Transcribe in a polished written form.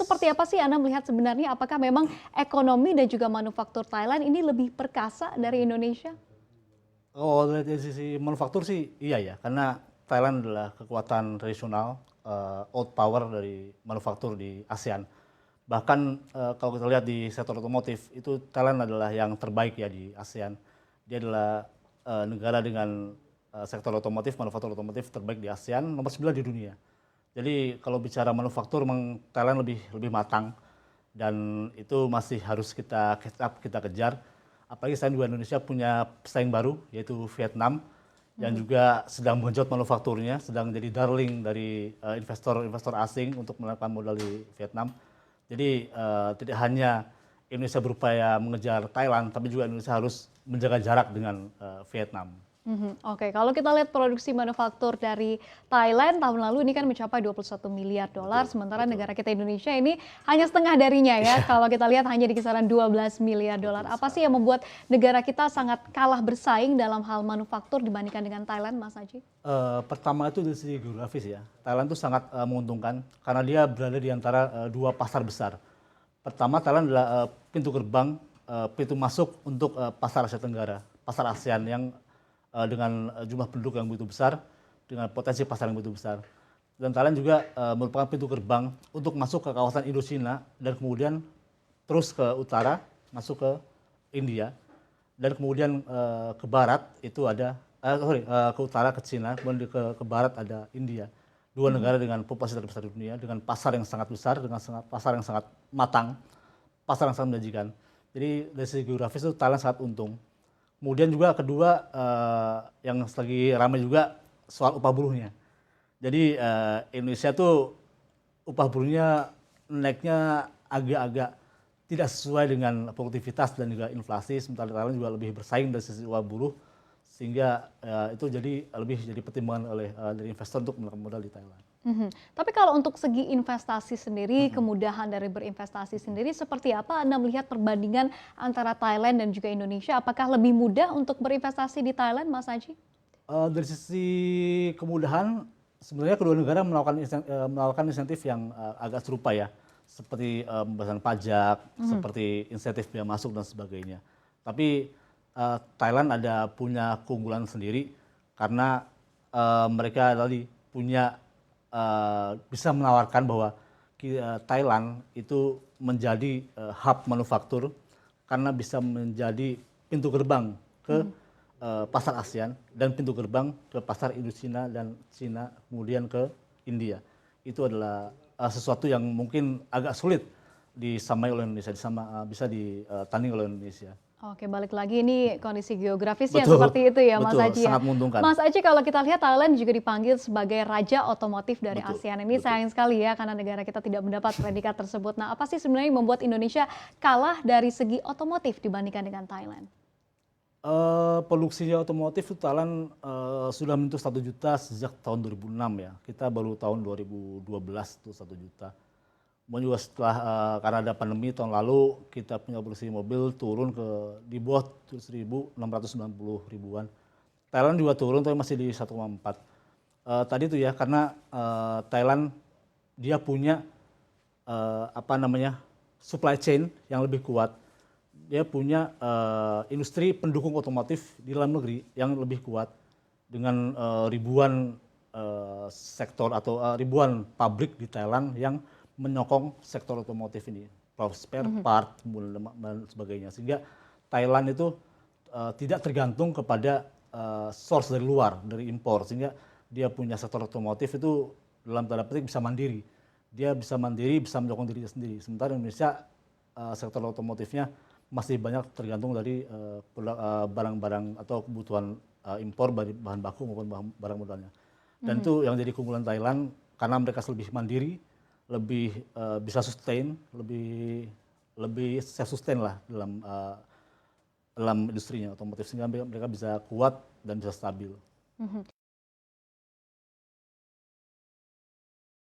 seperti apa sih Anda melihat sebenarnya apakah memang ekonomi dan juga manufaktur Thailand ini lebih perkasa dari Indonesia? Oh, dari sisi manufaktur sih iya ya, karena Thailand adalah kekuatan tradisional, outpower dari manufaktur di ASEAN. Bahkan kalau kita lihat di sektor otomotif, itu Thailand adalah yang terbaik ya di ASEAN. Dia adalah negara dengan sektor otomotif, manufaktur otomotif terbaik di ASEAN, nomor 9 di dunia. Jadi kalau bicara manufaktur, memang Thailand lebih lebih matang dan itu masih harus kita catch up, kita kejar. Apalagi sekarang juga Indonesia punya pesaing baru yaitu Vietnam yang juga sedang menggenjot manufakturnya, sedang jadi darling dari investor-investor asing untuk melakukan modal di Vietnam. Jadi tidak hanya Indonesia berupaya mengejar Thailand, tapi juga Indonesia harus menjaga jarak dengan Vietnam. Oke, kalau kita lihat produksi manufaktur dari Thailand tahun lalu ini kan mencapai 21 miliar dolar, Betul, sementara betul. negara kita Indonesia ini hanya setengah darinya ya. Iya, Kalau kita lihat hanya di kisaran 12 miliar dolar. betul Apa sih sekali. yang membuat negara kita sangat kalah bersaing dalam hal manufaktur dibandingkan dengan Thailand, Mas Aji? Pertama itu dari segi geografis ya. Thailand itu sangat menguntungkan karena dia berada di antara dua pasar besar. Pertama, Thailand adalah pintu gerbang, pintu masuk untuk pasar Asia Tenggara, pasar ASEAN yang dengan jumlah penduduk yang begitu besar, dengan potensi pasar yang begitu besar. Dan Thailand juga merupakan pintu gerbang untuk masuk ke kawasan Indochina dan kemudian terus ke utara, masuk ke India, dan kemudian ke barat itu ada, ke utara ke Cina, kemudian ke barat ada India. Dua negara dengan populasi terbesar di dunia, dengan pasar yang sangat besar, dengan pasar yang sangat matang, pasar yang sangat menjanjikan. Jadi dari segi geografis itu Thailand sangat untung. Kemudian juga kedua yang lagi ramai juga soal upah buruhnya. Jadi Indonesia tuh upah buruhnya naiknya agak-agak tidak sesuai dengan produktivitas dan juga inflasi, sementara Thailand juga lebih bersaing dari sisi upah buruh, sehingga itu lebih jadi pertimbangan oleh dari investor untuk melakukan modal di Thailand. Tapi kalau untuk segi investasi sendiri, kemudahan dari berinvestasi sendiri, seperti apa Anda melihat perbandingan antara Thailand dan juga Indonesia? Apakah lebih mudah untuk berinvestasi di Thailand, Mas Aji? Dari sisi kemudahan, sebenarnya kedua negara melakukan insentif yang agak serupa ya, seperti pembebasan pajak, seperti insentif biaya masuk dan sebagainya. Tapi Thailand ada punya keunggulan sendiri karena mereka tadi punya bisa menawarkan bahwa Thailand itu menjadi hub manufaktur karena bisa menjadi pintu gerbang ke pasar ASEAN dan pintu gerbang ke pasar Indochina dan Cina, kemudian ke India. Itu adalah sesuatu yang mungkin agak sulit disamai oleh Indonesia, bisa ditanding oleh Indonesia. Oke, balik lagi ini kondisi geografisnya Betul, seperti itu ya Mas betul, Aji ya. sangat menguntungkan. Mas Aji kalau kita lihat Thailand juga dipanggil sebagai raja otomotif dari Betul, ASEAN. Ini betul. sayang sekali ya karena negara kita tidak mendapat predikat tersebut. Nah, apa sih sebenarnya yang membuat Indonesia kalah dari segi otomotif dibandingkan dengan Thailand? Produksinya otomotif itu Thailand sudah menyentuh 1 juta sejak tahun 2006 ya. Kita baru tahun 2012 tuh 1 juta. Kemudian juga setelah karena ada pandemi tahun lalu kita punya produksi mobil turun di bawah 1.690 ribuan. Thailand juga turun tapi masih di 1,4. Tadi itu ya karena Thailand dia punya apa namanya supply chain yang lebih kuat. Dia punya industri pendukung otomotif di dalam negeri yang lebih kuat dengan ribuan sektor atau ribuan pabrik di Thailand yang menyokong sektor otomotif ini, spare part dan sebagainya, sehingga Thailand itu tidak tergantung kepada source dari luar, dari impor, sehingga dia punya sektor otomotif itu dalam tanda petik bisa mandiri. Dia bisa mandiri, bisa menyokong dirinya sendiri. Sementara Indonesia sektor otomotifnya masih banyak tergantung dari barang-barang atau kebutuhan impor bahan baku maupun barang modalnya. Dan itu yang jadi keunggulan Thailand karena mereka lebih mandiri, lebih bisa sustain, lebih self sustain lah dalam industrinya otomotif, sehingga mereka bisa kuat dan bisa stabil.